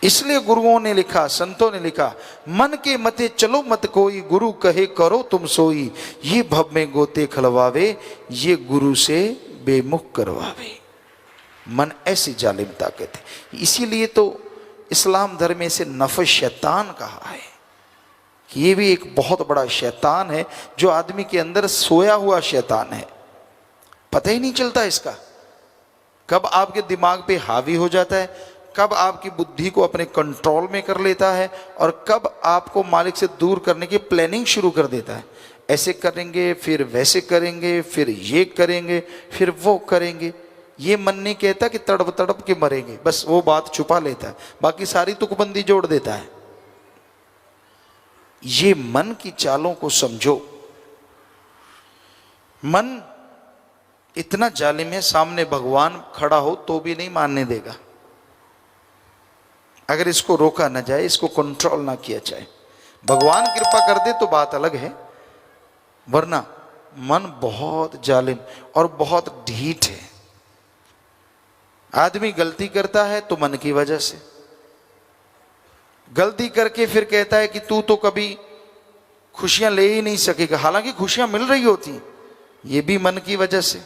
इसलिए गुरुओं ने लिखा, संतों ने लिखा, मन के मते चलो मत कोई, गुरु कहे करो तुम सोई। ये भव में गोते खलवावे, ये गुरु से बेमुख करवावे। मन ऐसी जालिम ताकत है। इसीलिए तो इस्लाम धर्म में इसे नफ्स शैतान कहा है कि ये भी एक बहुत बड़ा शैतान है जो आदमी के अंदर सोया हुआ शैतान है, पता ही नहीं चलता इसका। कब आपके दिमाग पे हावी हो जाता है, कब आपकी बुद्धि को अपने कंट्रोल में कर लेता है, और कब आपको मालिक से दूर करने की प्लानिंग शुरू कर देता है। ऐसे करेंगे, फिर वैसे करेंगे, फिर ये करेंगे, फिर वो करेंगे। ये मन नहीं कहता कि तड़प तड़प के मरेंगे, बस वो बात छुपा लेता है, बाकी सारी तुकबंदी जोड़ देता है। ये मन की चालों को समझो। मन इतना जालिम है, सामने भगवान खड़ा हो तो भी नहीं मानने देगा अगर इसको रोका ना जाए, इसको कंट्रोल ना किया जाए। भगवान कृपा कर दे तो बात अलग है, वरना मन बहुत जालिम और बहुत ढीठ है। आदमी गलती करता है तो मन की वजह से, गलती करके फिर कहता है कि तू तो कभी खुशियां ले ही नहीं सकेगा, हालांकि खुशियां मिल रही होती, ये भी मन की वजह से।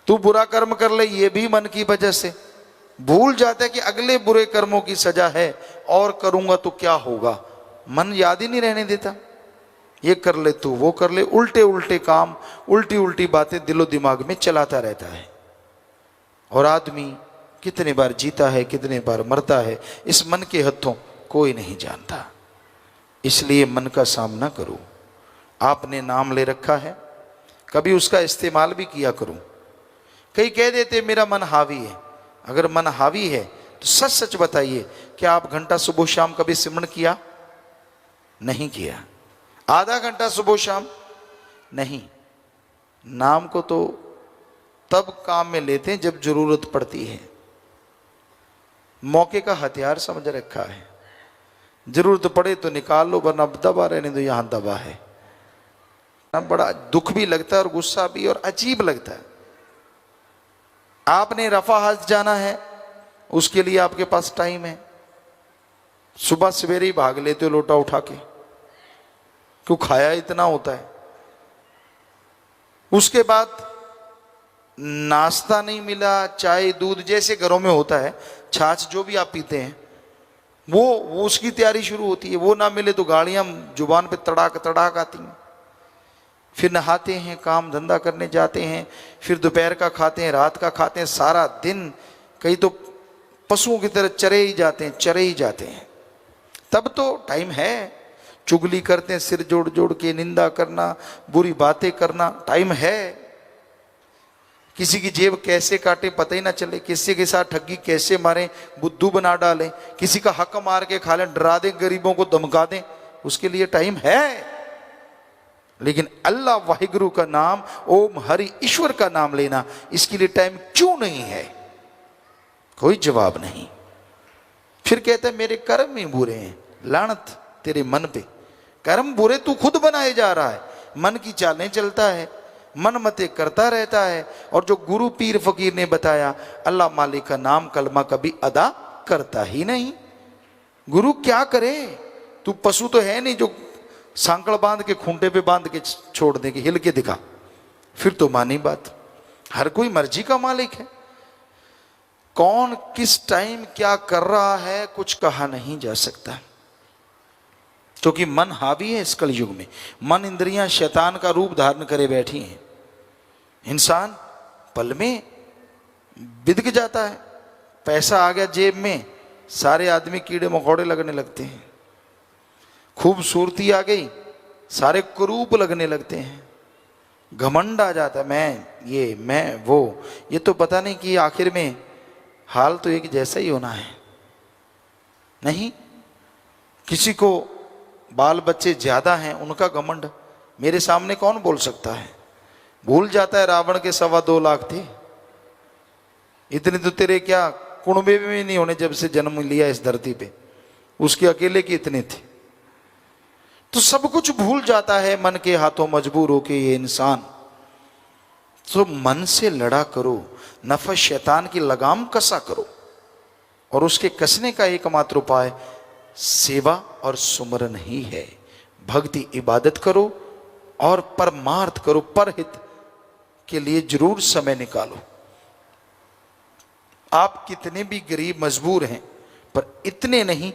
तू बुरा कर्म कर ले, ये भी मन की वजह से। भूल जाता है कि अगले बुरे कर्मों की सजा है, और करूंगा तो क्या होगा, मन याद ही नहीं रहने देता। ये कर ले तू वो कर ले, उल्टे उल्टे काम, उल्टी उल्टी बातें दिलो दिमाग में चलाता रहता है। और आदमी कितने बार जीता है, कितने बार मरता है, इस मन के हथों कोई नहीं जानता। इसलिए मन का सामना करो। आपने नाम ले रखा है, कभी उसका इस्तेमाल भी किया करो। कई कह देते मेरा मन हावी है। अगर मन हावी है तो सच सच बताइए, क्या आप घंटा सुबह शाम कभी सिमरन किया? नहीं किया। आधा घंटा सुबह शाम नहीं। नाम को तो तब काम में लेते हैं जब जरूरत पड़ती है। मौके का हथियार समझ रखा है, जरूरत पड़े तो निकाल लो, वरना दबा रहने दो, यहां दबा है। बड़ा दुख भी लगता है और गुस्सा भी, और अजीब लगता है। आपने रफा हज जाना है, उसके लिए आपके पास टाइम है, सुबह सवेरे ही भाग लेते हो लोटा उठा के, क्यों खाया इतना होता है। उसके बाद नाश्ता नहीं मिला, चाय दूध जैसे घरों में होता है, छाछ जो भी आप पीते हैं, वो उसकी तैयारी शुरू होती है। वो ना मिले तो गाड़ियां जुबान पे तड़ाक तड़ाक आती हैं। फिर नहाते हैं, काम धंधा करने जाते हैं, फिर दोपहर का खाते हैं, रात का खाते हैं, सारा दिन कहीं तो पशुओं की तरह चरे ही जाते हैं। तब तो टाइम है, चुगली करते हैं, सिर जोड़ जोड़ के निंदा करना, बुरी बातें करना, टाइम है। किसी की जेब कैसे काटे पता ही ना चले, किसी के साथ ठगी कैसे मारें, बुद्धू बना डालें, किसी का हक मार के खा लें, डरा दें, गरीबों को धमका दें, उसके लिए टाइम है। लेकिन अल्लाह वाहिगुरु का नाम, ओम हरि ईश्वर का नाम लेना, इसके लिए टाइम क्यों नहीं है? कोई जवाब नहीं। फिर कहते हैं मेरे कर्म ही बुरे हैं। लानत तेरे मन पे, कर्म बुरे तू खुद बनाए जा रहा है। मन की चालें चलता है, मन मते करता रहता है। और जो गुरु पीर फकीर ने बताया, अल्लाह मालिक का नाम कलमा कभी अदा करता ही नहीं। गुरु क्या करे? तू पशु तो है नहीं जो सांकड़ बांध के खूंटे पे बांध के छोड़ दे कि हिल के दिखा, फिर तो मानी बात। हर कोई मर्जी का मालिक है। कौन किस टाइम क्या कर रहा है कुछ कहा नहीं जा सकता, क्योंकि मन हावी है इस कलयुग में। मन इंद्रियां शैतान का रूप धारण करे बैठी हैं। इंसान पल में बिदक जाता है। पैसा आ गया जेब में, सारे आदमी कीड़े मकोड़े लगने लगते हैं। खूबसूरती आ गई, सारे कुरूप लगने लगते हैं। घमंड आ जाता है, मैं ये मैं वो। ये तो पता नहीं कि आखिर में हाल तो एक जैसा ही होना है। नहीं, किसी को बाल बच्चे ज्यादा हैं, उनका घमंड मेरे सामने कौन बोल सकता है? भूल जाता है रावण के 2.25 लाख थे। इतने तो तेरे क्या कुणबे में नहीं होने जब से जन्म लिया इस धरती पे, उसके अकेले के इतने थे। तो सब कुछ भूल जाता है मन के हाथों मजबूर होके ये इंसान। तो मन से लड़ा करो, नफस शैतान की लगाम कसा करो। और उसके कसने का एकमात्र उपाय सेवा और सुमरन ही है। भक्ति इबादत करो और परमार्थ करो, परहित के लिए जरूर समय निकालो। आप कितने भी गरीब मजबूर हैं, पर इतने नहीं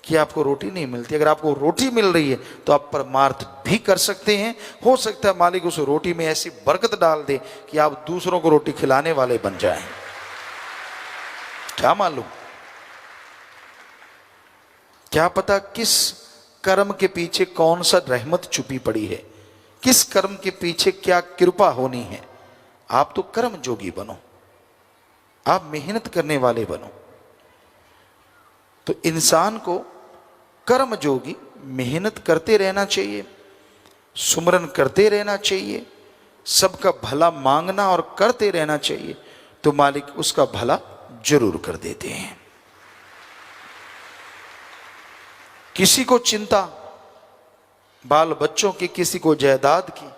कि आपको रोटी नहीं मिलती। अगर आपको रोटी मिल रही है तो आप परमार्थ भी कर सकते हैं। हो सकता है मालिक उस रोटी में ऐसी बरकत डाल दे कि आप दूसरों को रोटी खिलाने वाले बन जाएं। क्या मालूम, क्या पता किस कर्म के पीछे कौन सा रहमत छुपी पड़ी है, किस कर्म के पीछे क्या कृपा होनी है। आप तो कर्म जोगी बनो, आप मेहनत करने वाले बनो। तो इंसान को कर्म जोगी मेहनत करते रहना चाहिए, सुमरन करते रहना चाहिए, सबका भला मांगना और करते रहना चाहिए, तो मालिक उसका भला जरूर कर देते हैं। किसी को चिंता बाल बच्चों की, किसी को जायदाद की,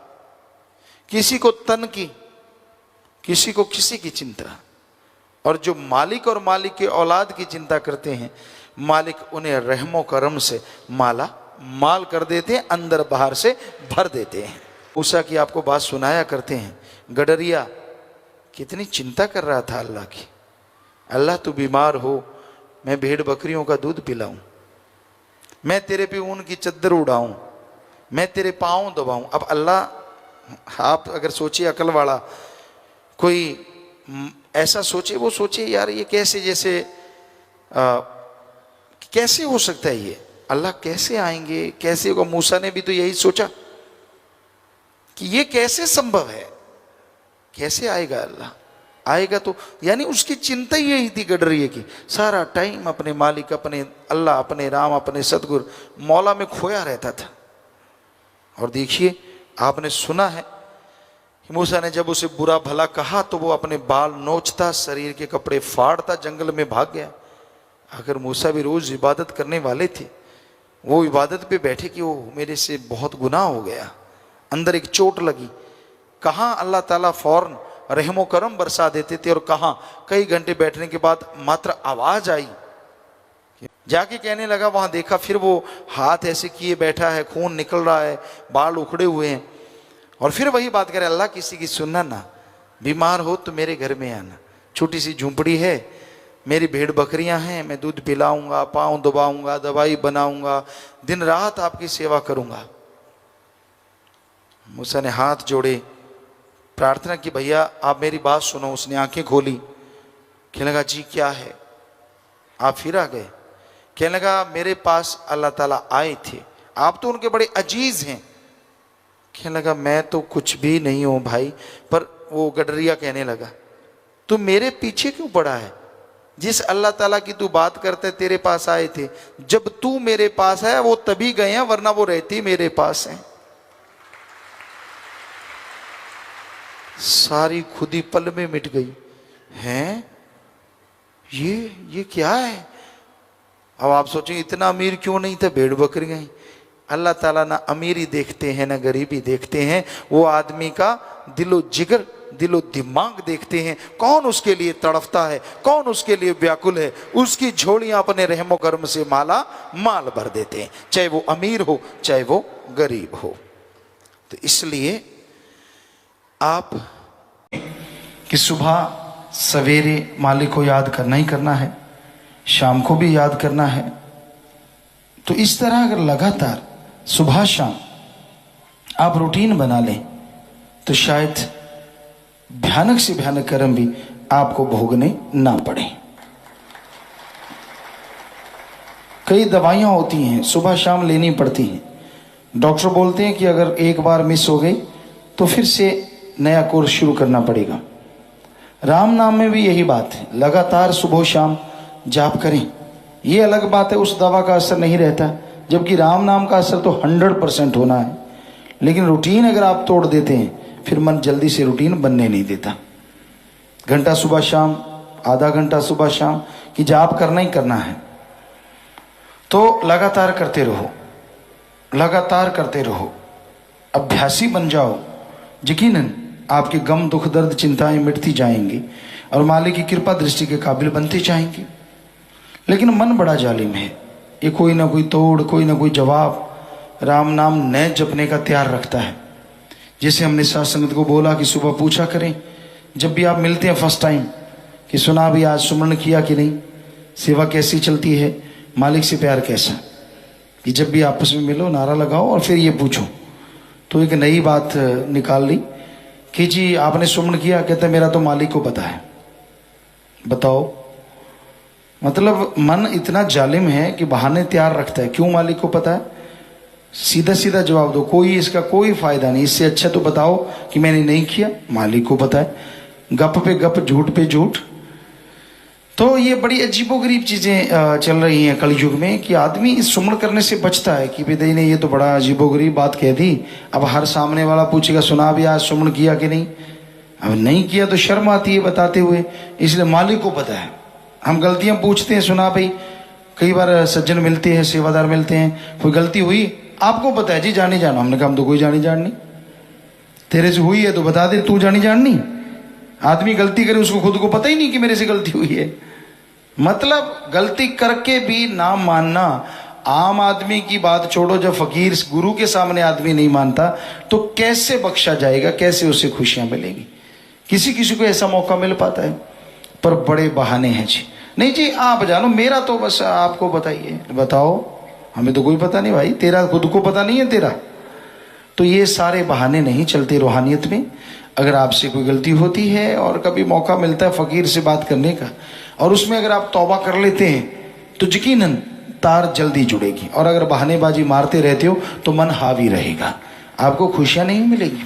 किसी को तन की, किसी को किसी की चिंता, और जो मालिक और मालिक के औलाद की चिंता करते हैं, मालिक उन्हें रहमो करम से माला माल कर देते हैं, अंदर बाहर से भर देते हैं। मूसा की आपको बात सुनाया करते हैं, गडरिया कितनी चिंता कर रहा था अल्लाह की। अल्लाह तू बीमार हो, मैं भेड़ बकरियों का दूध पिलाऊं, मैं तेरे पे ऊन की चद्दर उड़ाऊं, मैं तेरे पांव दबाऊं। अब अल्लाह, आप अगर सोचिए अकल वाला कोई ऐसा सोचे, वो सोचे यार ये कैसे, जैसे कैसे हो सकता है ये, अल्लाह कैसे आएंगे, कैसे होगा। मूसा ने भी तो यही सोचा कि ये कैसे संभव है, कैसे आएगा अल्लाह, आएगा तो, यानी उसकी चिंता ही यही थी गडरिए की। सारा टाइम अपने मालिक, अपने अल्लाह, अपने राम, अपने सतगुरु मौला में खोया रहता था। और देखिए आपने सुना है मूसा ने जब उसे बुरा भला कहा तो वो अपने बाल नोचता, शरीर के कपड़े फाड़ता, जंगल में भाग गया। अगर मूसा भी रोज इबादत करने वाले थे, वो इबादत पे बैठे कि वो मेरे से बहुत गुनाह हो गया, अंदर एक चोट लगी। कहाँ अल्लाह ताला फौरन रहमो करम बरसा देते थे, और कहाँ कई घंटे बैठने के बाद मात्र आवाज आई, जाके कहने लगा, वहां देखा फिर वो हाथ ऐसे किए बैठा है, खून निकल रहा है, बाल उखड़े हुए हैं। और फिर वही बात करे, अल्लाह किसी की सुनना ना, बीमार हो तो मेरे घर में आना, छोटी सी झूंपड़ी है, मेरी भेड़ बकरियां हैं, मैं दूध पिलाऊंगा, पाँव दबाऊंगा, दवाई बनाऊंगा, दिन रात आपकी सेवा करूंगा। मूसा ने हाथ जोड़े, प्रार्थना की, भैया आप मेरी बात सुनो। उसने आंखें खोली, कहने लगा जी क्या है, आप फिर आ गए। कहने लगा मेरे पास अल्लाह ताला आए थे, आप तो उनके बड़े अजीज हैं। कहने लगा मैं तो कुछ भी नहीं हूं भाई। पर वो गडरिया कहने लगा, तू मेरे पीछे क्यों पड़ा है, जिस अल्लाह ताला की तू बात करते तेरे पास आए थे, जब तू मेरे पास है वो तभी गए हैं, वरना वो रहती मेरे पास हैं। सारी खुदी पल में मिट गई। हैं ये क्या है। अब आप सोचें इतना अमीर क्यों नहीं था, भेड़ बकरियां ही। अल्लाह ताला ना अमीरी देखते हैं ना गरीबी देखते हैं, वो आदमी का दिलो जिगर, दिलो दिमाग देखते हैं। कौन उसके लिए तड़फता है, कौन उसके लिए व्याकुल है, उसकी झोलियां अपने रहमो कर्म से माला माल भर देते हैं, चाहे वो अमीर हो चाहे वो गरीब हो। तो इसलिए आप कि सुबह सवेरे मालिक को याद करना ही करना है, शाम को भी याद करना है। तो इस तरह अगर लगातार सुबह शाम आप रूटीन बना लें तो शायद भयानक से भयानक कर्म भी आपको भोगने ना पड़े। कई दवाइयां होती हैं सुबह शाम लेनी पड़ती हैं। डॉक्टर बोलते हैं कि अगर एक बार मिस हो गई तो फिर से नया कोर्स शुरू करना पड़ेगा। राम नाम में भी यही बात है, लगातार सुबह शाम जाप करें। ये अलग बात है उस दवा का असर नहीं रहता, जबकि राम नाम का असर तो 100% होना है। लेकिन रूटीन अगर आप तोड़ देते हैं फिर मन जल्दी से रूटीन बनने नहीं देता। घंटा सुबह शाम, आधा घंटा सुबह शाम की जाप करना ही करना है। तो लगातार करते रहो, लगातार करते रहो, अभ्यासी बन जाओ। यकीनन आपके गम दुख दर्द चिंताएं मिटती जाएंगी और मालिक की कृपा दृष्टि के काबिल बनते जाएंगे। लेकिन मन बड़ा जालिम है, ये कोई ना कोई तोड़, कोई ना कोई जवाब राम नाम न जपने का तैयार रखता है। जैसे हमने साथ संगत को बोला कि सुबह पूछा करें जब भी आप मिलते हैं फर्स्ट टाइम कि सुना भी आज सुमरण किया कि नहीं, सेवा कैसी चलती है, मालिक से प्यार कैसा। कि जब भी आपस में मिलो नारा लगाओ और फिर ये पूछो। तो एक नई बात निकाल ली कि जी आपने सुमरण किया, कहते मेरा तो मालिक को पता है। बताओ, मतलब मन इतना जालिम है कि बहाने तैयार रखता है। क्यों मालिक को पता है? सीधा सीधा जवाब दो, कोई इसका कोई फायदा नहीं। इससे अच्छा तो बताओ कि मैंने नहीं किया, मालिक को पता है। गप पे गप, झूठ पे झूठ। तो ये बड़ी अजीबोगरीब चीजें चल रही हैं कलयुग में कि आदमी इस सुमरण करने से बचता है कि बेदई ने ये तो बड़ा अजीबोगरीब बात कह दी। अब हर सामने वाला पूछेगा सुना भी आज सुमरण किया कि नहीं। अब नहीं किया तो शर्म आती है बताते हुए, इसलिए मालिक को पता है। हम गलतियां पूछते हैं, सुना भाई, कई बार सज्जन मिलते हैं, सेवादार मिलते हैं, कोई गलती हुई आपको पता है जी, जानी जाना। हमने कहा हम तो कोई जानी जान नहीं, तेरे से हुई है तो बता दे, तू जानी जान नहीं। आदमी गलती करे उसको खुद को पता ही नहीं कि मेरे से गलती हुई है। मतलब गलती करके भी ना मानना। आम आदमी की बात छोड़ो, जब फकीर गुरु के सामने आदमी नहीं मानता तो कैसे बख्शा जाएगा, कैसे उसे खुशियां मिलेगी। किसी किसी को ऐसा मौका मिल पाता है, पर बड़े बहाने हैं जी। नहीं जी आप जानो, मेरा तो बस आपको बताइए। बताओ, हमें तो कोई पता नहीं भाई, तेरा खुद को पता नहीं है तेरा। तो ये सारे बहाने नहीं चलते रूहानियत में। अगर आपसे कोई गलती होती है और कभी मौका मिलता है फकीर से बात करने का, और उसमें अगर आप तौबा कर लेते हैं तो यकीनन तार जल्दी जुड़ेगी। और अगर बहानेबाजी मारते रहते हो तो मन हावी रहेगा, आपको खुशियां नहीं मिलेगी।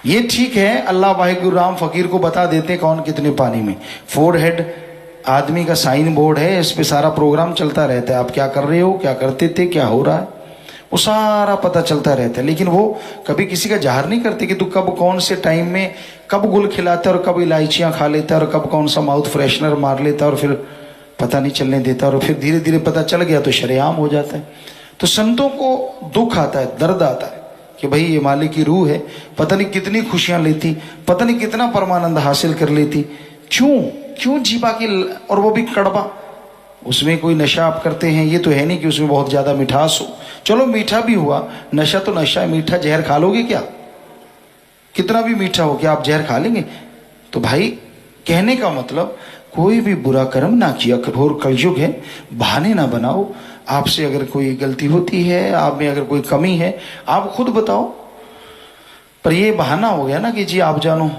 ये ठीक है, अल्लाह वाहिगुरु राम फकीर को बता देते कौन कितने पानी में। फोरहेड आदमी का साइन बोर्ड है, इस पे सारा प्रोग्राम चलता रहता है। आप क्या कर रहे हो, क्या करते थे, क्या हो रहा है, वो सारा पता चलता रहता है। लेकिन वो कभी किसी का जाहिर नहीं करते कि तू कब कौन से टाइम में कब गुल खिलाता है और कब इलायचियां खा लेता है और कब कौन सा माउथ फ्रेशनर मार लेता है और फिर पता नहीं चलने देता, और फिर धीरे धीरे पता चल गया तो शरेआम हो जाता है। तो संतों को दुख आता है, दर्द आता है कि भाई ये मालिक की रूह है, पता नहीं कितनी खुशियां लेती, पता नहीं कितना परमानंद हासिल कर लेती। क्यों जीवा की, और वो भी कड़वा। उसमें कोई नशा आप करते हैं, ये तो है नहीं कि उसमें बहुत ज्यादा मिठास हो। चलो मीठा भी हुआ, नशा तो नशा है। मीठा जहर खा लोगे क्या? कितना भी मीठा हो क्या आप जहर खा लेंगे? तो भाई कहने का मतलब कोई भी बुरा कर्म ना किया। घोर कलयुग है, बहाने ना बनाओ। आपसे अगर कोई गलती होती है, आप में अगर कोई कमी है, आप खुद बताओ। पर ये बहाना हो गया ना कि जी आप जानो,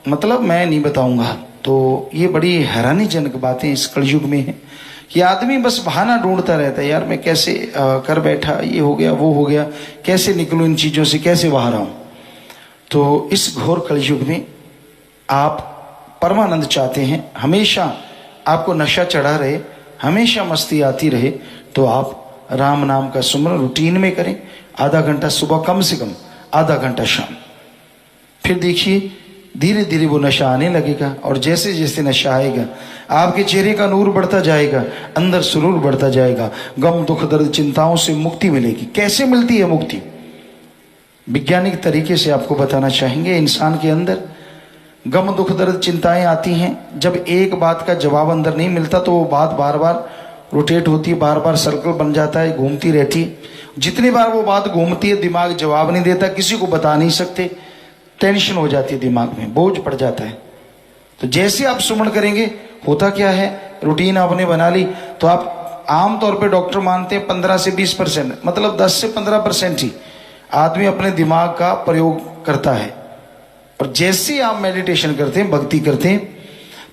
मतलब मैं नहीं बताऊंगा। तो ये बड़ी हैरानीजनक बातें इस कलयुग में है कि आदमी बस बहाना ढूंढता रहता है। यार मैं कैसे कर बैठा, ये हो गया वो हो गया, कैसे निकलूं इन चीजों से, कैसे बाहर आऊं। तो इस घोर कलयुग में आप परमानंद चाहते हैं, हमेशा आपको नशा चढ़ा रहे, हमेशा मस्ती आती रहे, तो आप राम नाम का सुमरन रूटीन में करें। आधा घंटा सुबह, कम से कम आधा घंटा शाम। फिर देखिए धीरे धीरे वो नशा आने लगेगा, और जैसे जैसे नशा आएगा आपके चेहरे का नूर बढ़ता जाएगा, अंदर सुरूर बढ़ता जाएगा, गम दुख दर्द चिंताओं से मुक्ति मिलेगी। कैसे मिलती है मुक्ति? वैज्ञानिक तरीके से आपको बताना चाहेंगे। इंसान के अंदर गम दुख दर्द चिंताएं आती हैं, जब एक बात का जवाब अंदर नहीं मिलता तो वो बात बार बार रोटेट होती है, बार बार सर्कल बन जाता है, घूमती रहती है। जितनी बार वो बात घूमती है दिमाग जवाब नहीं देता, किसी को बता नहीं सकते, टेंशन हो जाती है, दिमाग में बोझ पड़ जाता है। तो जैसे आप सुमरण करेंगे, होता क्या है, रूटीन आपने बना ली तो आप आमतौर पे डॉक्टर मानते हैं 15 से 20%, मतलब 10 से 15% ही आदमी अपने दिमाग का प्रयोग करता है। और जैसे आप मेडिटेशन करते हैं, भक्ति करते हैं,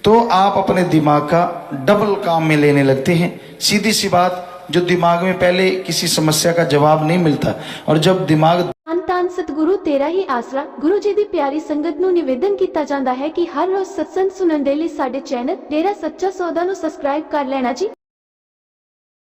तो आप अपने दिमाग का डबल काम में लेने लगते हैं। सीधी सी बात, जो दिमाग में पहले किसी समस्या का जवाब नहीं मिलता, और जब दिमाग ਧੰਨ ਸਤਿਗੁਰੂ ਤੇਰਾ ਹੀ ਆਸਰਾ। ਗੁਰੂ ਜੀ ਦੀ ਪਿਆਰੀ ਸੰਗਤ ਨੂੰ ਨਿਵੇਦਨ ਕੀਤਾ ਜਾਂਦਾ ਹੈ ਕਿ ਹਰ ਰੋਜ਼ ਸਤਸੰਗ ਸੁਣਨ ਦੇ ਲਈ ਸਾਡੇ ਚੈਨਲ ਡੇਰਾ ਸੱਚਾ ਸੌਦਾ ਨੂੰ ਸਬਸਕ੍ਰਾਈਬ ਕਰ ਲੈਣਾ ਜੀ।